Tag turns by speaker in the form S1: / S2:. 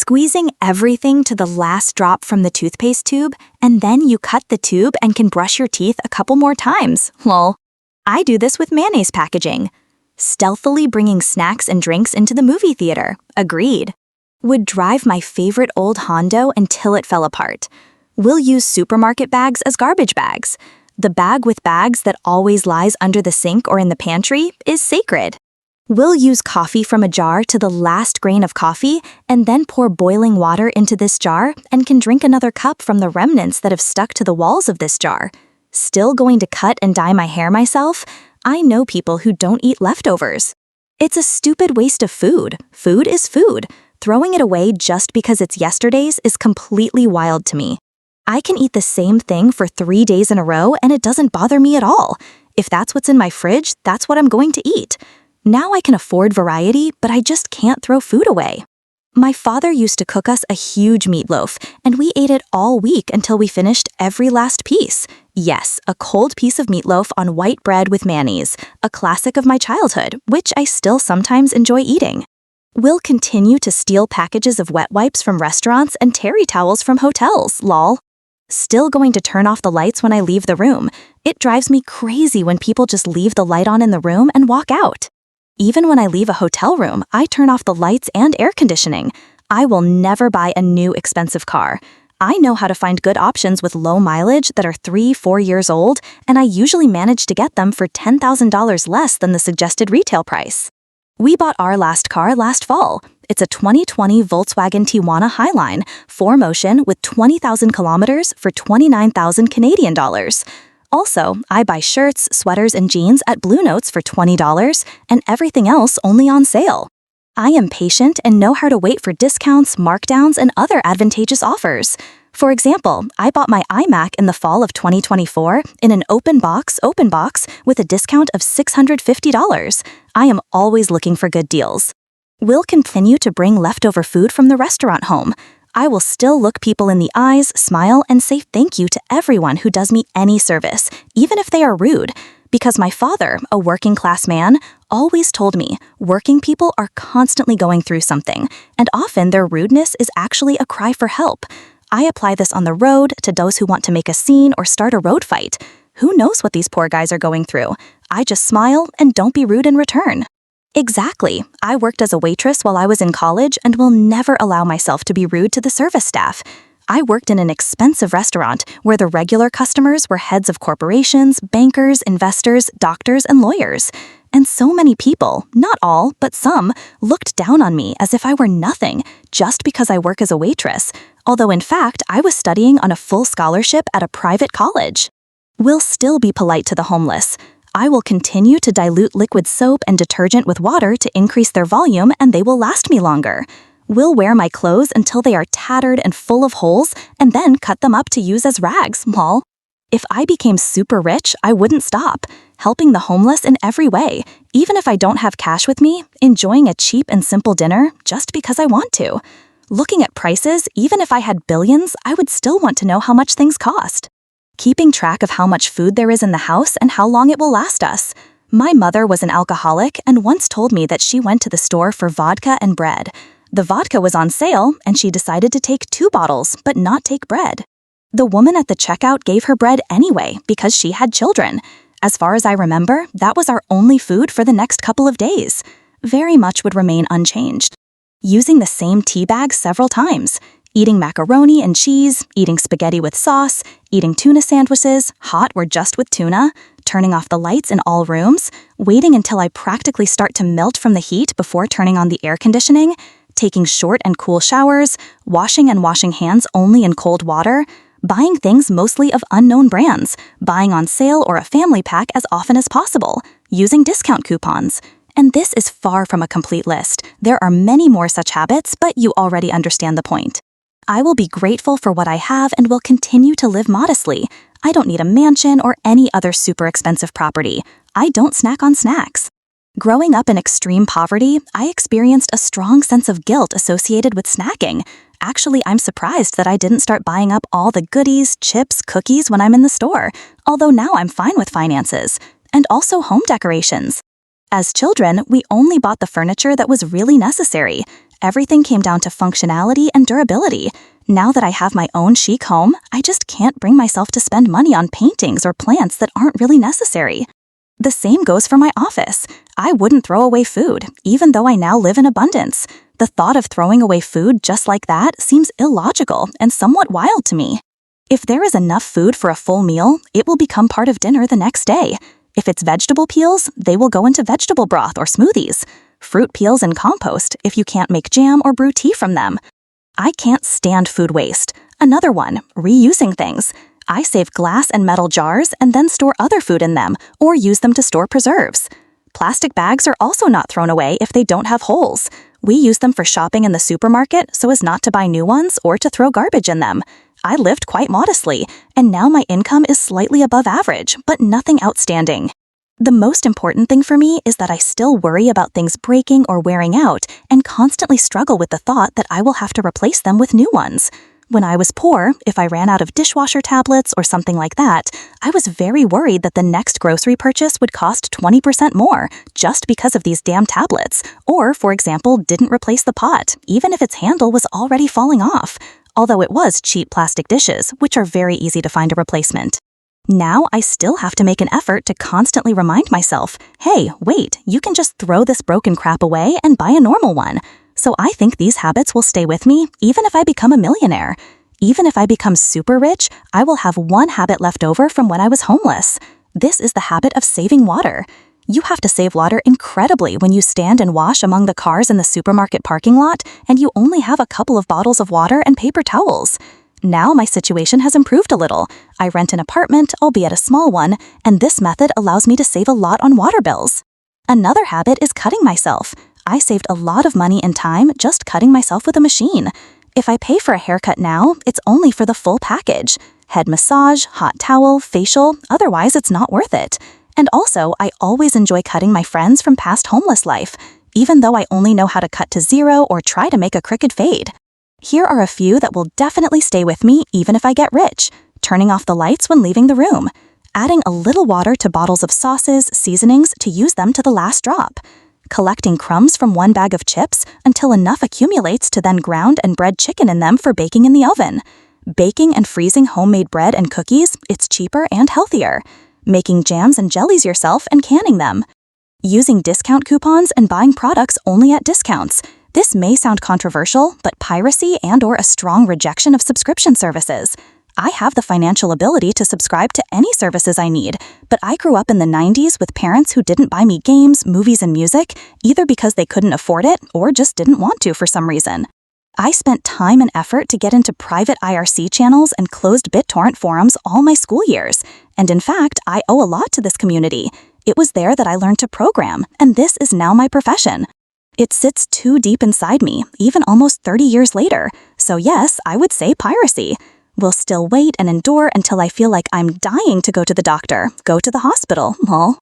S1: Squeezing everything to the last drop from the toothpaste tube, and then you cut the tube and can brush your teeth a couple more times, lol. I do this with mayonnaise packaging. Stealthily bringing snacks and drinks into the movie theater, agreed. Would drive my favorite old Hondo until it fell apart. Will use supermarket bags as garbage bags. The bag with bags that always lies under the sink or in the pantry is sacred. Will use coffee from a jar to the last grain of coffee and then pour boiling water into this jar and can drink another cup from the remnants that have stuck to the walls of this jar. Still going to cut and dye my hair myself? I know people who don't eat leftovers. It's a stupid waste of food. Food is food. Throwing it away just because it's yesterday's is completely wild to me. I can eat the same thing for 3 days in a row and it doesn't bother me at all. If that's what's in my fridge, that's what I'm going to eat. Now I can afford variety, but I just can't throw food away. My father used to cook us a huge meatloaf, and we ate it all week until we finished every last piece. Yes, a cold piece of meatloaf on white bread with mayonnaise, a classic of my childhood, which I still sometimes enjoy eating. We'll continue to steal packages of wet wipes from restaurants and terry towels from hotels, lol. Still going to turn off the lights when I leave the room. It drives me crazy when people just leave the light on in the room and walk out. Even when I leave a hotel room, I turn off the lights and air conditioning. I will never buy a new expensive car. I know how to find good options with low mileage that are 3-4 years old, and I usually manage to get them for $10,000 less than the suggested retail price. We bought our last car last fall. It's a 2020 Volkswagen Tiguan Highline, 4Motion with 20,000 kilometers for 29,000 Canadian dollars. Also, I buy shirts, sweaters, and jeans at Blue Notes for $20 and everything else only on sale. I am patient and know how to wait for discounts, markdowns, and other advantageous offers. For example, I bought my iMac in the fall of 2024 in an open box with a discount of $650. I am always looking for good deals. We'll continue to bring leftover food from the restaurant home. I will still look people in the eyes, smile, and say thank you to everyone who does me any service, even if they are rude. Because my father, a working class man, always told me working people are constantly going through something, and often their rudeness is actually a cry for help. I apply this on the road to those who want to make a scene or start a road fight. Who knows what these poor guys are going through? I just smile and don't be rude in return. Exactly. I worked as a waitress while I was in college and will never allow myself to be rude to the service staff. I worked in an expensive restaurant where the regular customers were heads of corporations, bankers, investors, doctors, and lawyers. And so many people, not all, but some, looked down on me as if I were nothing just because I work as a waitress, although in fact I was studying on a full scholarship at a private college. We'll still be polite to the homeless. I will continue to dilute liquid soap and detergent with water to increase their volume and they will last me longer. We'll wear my clothes until they are tattered and full of holes and then cut them up to use as rags, lol. If I became super rich, I wouldn't stop, helping the homeless in every way, even if I don't have cash with me, enjoying a cheap and simple dinner just because I want to. Looking at prices, even if I had billions, I would still want to know how much things cost. Keeping track of how much food there is in the house and how long it will last us. My mother was an alcoholic and once told me that she went to the store for vodka and bread. The vodka was on sale and she decided to take 2 bottles but not take bread. The woman at the checkout gave her bread anyway because she had children. As far as I remember, that was our only food for the next couple of days. Very much would remain unchanged. Using the same tea bag several times. Eating macaroni and cheese, eating spaghetti with sauce, eating tuna sandwiches, hot or just with tuna, turning off the lights in all rooms, waiting until I practically start to melt from the heat before turning on the air conditioning, taking short and cool showers, washing and washing hands only in cold water, buying things mostly of unknown brands, buying on sale or a family pack as often as possible, using discount coupons. And this is far from a complete list. There are many more such habits, but you already understand the point. I will be grateful for what I have and will continue to live modestly. I don't need a mansion or any other super expensive property. I don't snack on snacks. Growing up in extreme poverty, I experienced a strong sense of guilt associated with snacking. Actually, I'm surprised that I didn't start buying up all the goodies, chips, cookies when I'm in the store, although now I'm fine with finances. And also home decorations. As children, we only bought the furniture that was really necessary. everything came down to functionality and durability. Now that I have my own chic home, I just can't bring myself to spend money on paintings or plants that aren't really necessary. The same goes for my office. I wouldn't throw away food, even though I now live in abundance. The thought of throwing away food just like that seems illogical and somewhat wild to me. If there is enough food for a full meal, it will become part of dinner the next day. If it's vegetable peels, they will go into vegetable broth or smoothies. Fruit peels and compost if you can't make jam or brew tea from them. I can't stand food waste. Another one, reusing things. I save glass and metal jars and then store other food in them or use them to store preserves. Plastic bags are also not thrown away if they don't have holes. We use them for shopping in the supermarket so as not to buy new ones or to throw garbage in them. I lived quite modestly, and now my income is slightly above average, but nothing outstanding. The most important thing for me is that I still worry about things breaking or wearing out and constantly struggle with the thought that I will have to replace them with new ones. When I was poor, if I ran out of dishwasher tablets or something like that, I was very worried that the next grocery purchase would cost 20% more just because of these damn tablets, or, for example, didn't replace the pot, even if its handle was already falling off, although it was cheap plastic dishes, which are very easy to find a replacement. Now I still have to make an effort to constantly remind myself, hey, wait, you can just throw this broken crap away and buy a normal one. So I think these habits will stay with me even if I become a millionaire. Even if I become super rich, I will have one habit left over from when I was homeless. This is the habit of saving water. You have to save water incredibly when you stand and wash among the cars in the supermarket parking lot and you only have a couple of bottles of water and paper towels. Now my situation has improved a little. I rent an apartment, albeit a small one, and this method allows me to save a lot on water bills. Another habit is cutting myself. I saved a lot of money and time just cutting myself with a machine. If I pay for a haircut now, it's only for the full package. Head massage, hot towel, facial, otherwise it's not worth it. And also, I always enjoy cutting my friends from past homeless life, even though I only know how to cut to 0 or try to make a crooked fade. Here are a few that will definitely stay with me even if I get rich. Turning off the lights when leaving the room. Adding a little water to bottles of sauces, seasonings to use them to the last drop. Collecting crumbs from one bag of chips until enough accumulates to then ground and bread chicken in them for baking in the oven. Baking and freezing homemade bread and cookies, it's cheaper and healthier. Making jams and jellies yourself and canning them. Using discount coupons and buying products only at discounts. This may sound controversial, but piracy and/or a strong rejection of subscription services. I have the financial ability to subscribe to any services I need, but I grew up in the 90s with parents who didn't buy me games, movies, and music, either because they couldn't afford it or just didn't want to for some reason. I spent time and effort to get into private IRC channels and closed BitTorrent forums all my school years, and in fact, I owe a lot to this community. It was there that I learned to program, and this is now my profession. It sits too deep inside me, even almost 30 years later, so yes, I would say piracy. We'll still wait and endure until I feel like I'm dying to go to the doctor, go to the hospital, lol.